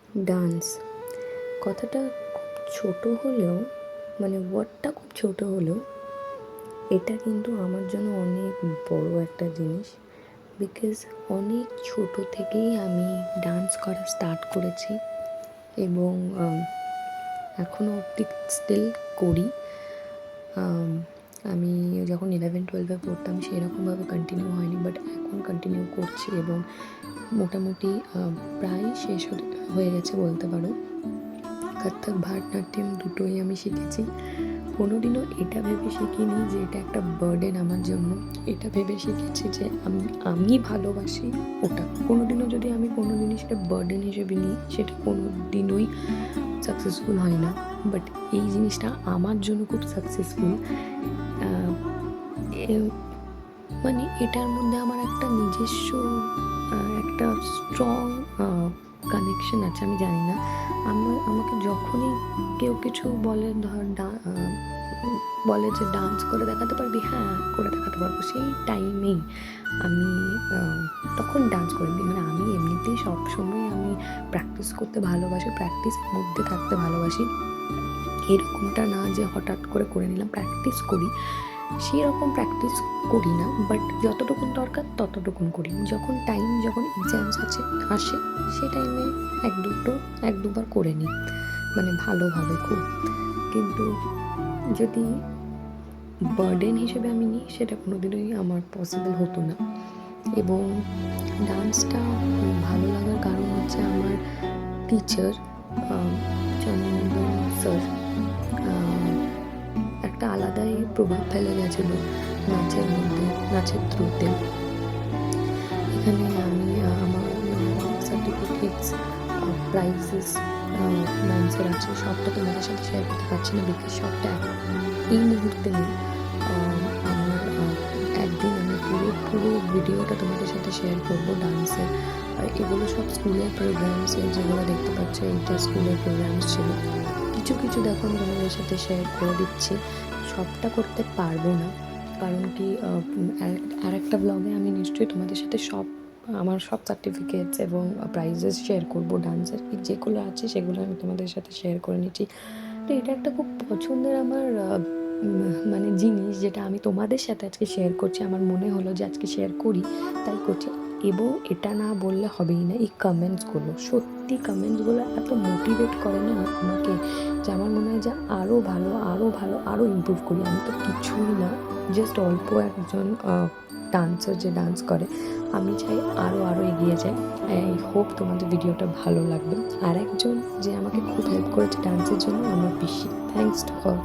Dance কথাটা খুব ছোট হলেও, মানে ওয়ার্ডটা খুব ছোট হলেও, এটা কিন্তু আমার জন্য অনেক বড় একটা জিনিস। বিকজ অনেক ছোট থেকেই আমি ডান্স করা স্টার্ট করেছি এবং এখনও অবধি স্টিল করি। আমি যখন 11-12 পড়তাম সেরকমভাবে কন্টিনিউ হয়নি, বাট এখন কন্টিনিউ করছি এবং মোটামুটি প্রায় শেষ হয়ে গেছে বলতে পারো। কত্থক ভারতনাট্যম দুটোই আমি শিখেছি। কোনোদিনও এটা ভেবে শিখিনি যে এটা একটা বার্ডেন আমার জন্য। এটা ভেবে শিখেছি যে আমি ভালোবাসি ওটা। কোনোদিনও যদি আমি কোনো জিনিসটা বার্ডেন হিসেবে নিই, সেটা কোনো দিনই সাকসেসফুল হয় না। বাট এই জিনিসটা আমার জন্য খুব সাকসেসফুল। মানে এটার মধ্যে আমার একটা নিজস্ব একটা স্ট্রং কানেকশন আছে। আমি জানি না, আমাকে যখনই কেউ কিছু বলে, বলে যে ডান্স করে দেখাতে পারবি, হ্যাঁ করে দেখাতে পারবো, সেই টাইমেই আমি তখন ডান্স করে দিই। মানে আমি এমনিতেই সবসময় আমি প্র্যাকটিস করতে ভালোবাসি, প্র্যাকটিসের মধ্যে থাকতে ভালোবাসি। এরকমটা না যে হঠাৎ করে নিলাম, প্র্যাকটিস করি। সেই রকম প্র্যাকটিস করি না, বাট যতটুকুন দরকার ততটুকুন করি। যখন এক্সামস আসে সেই টাইমে এক দুবার করে নিই, মানে ভালোভাবে খুব। কিন্তু যদি বার্ডেন হিসেবে আমি নিই, সেটা কোনোদিনই আমার পসিবল হতো না। এবং ডান্সটা ভালো লাগার কারণ হচ্ছে আমার টিচার চন্দ্রমোহন স্যার একটা আলাদাই প্রভাব ফেলে গেছিলো নাচের মধ্যে, নাচের থ্রুতে। এখানে আমি আমার সার্টিফিকেটস, প্রাইজেস, ডান্সের আছে, সবটা তোমাদের সাথে শেয়ার করতে পারছি না বিকজ সবটা এই মুহূর্তে নেই। আমার একদিন আমি পুরো ভিডিওটা তোমাদের সাথে শেয়ার করবো ডান্সের। এগুলো সব স্কুলের প্রোগ্রামসে, যেগুলো দেখতে পাচ্ছ এইটা স্কুলের প্রোগ্রামস ছিল। কিছু দেখো আমি তোমাদের সাথে শেয়ার করে দিচ্ছি, সবটা করতে পারবো না। কারণ কি আর একটা ব্লগে আমি নিশ্চয়ই তোমাদের সাথে আমার সব সার্টিফিকেটস এবং প্রাইজেস শেয়ার করবো। ডান্সের যেগুলো আছে সেগুলো আমি তোমাদের সাথে শেয়ার করে নিচ্ছি। তো এটা একটা খুব পছন্দের আমার মানে জিনিস, যেটা আমি তোমাদের সাথে আজকে শেয়ার করছি। আমার মনে হলো যে আজকে শেয়ার করি, তাই করছি। এবং এটা না বললে হবেই না, এই কমেন্টসগুলো, সত্যি কমেন্টসগুলো এত মোটিভেট করে না আমাকে, যে আমার মনে হয় যে আরও ইমপ্রুভ করি। আমি তো কিছুই না, জাস্ট অল্প একজন ডান্সার যে ডান্স করে। আমি চাই আরও এগিয়ে যাই। আই হোপ তোমাদের ভিডিওটা ভালো লাগবে। আর একজন যে আমাকে খুব হেল্প করেছে ডান্সের জন্য, আমার পিসি, থ্যাঙ্কস টু হার।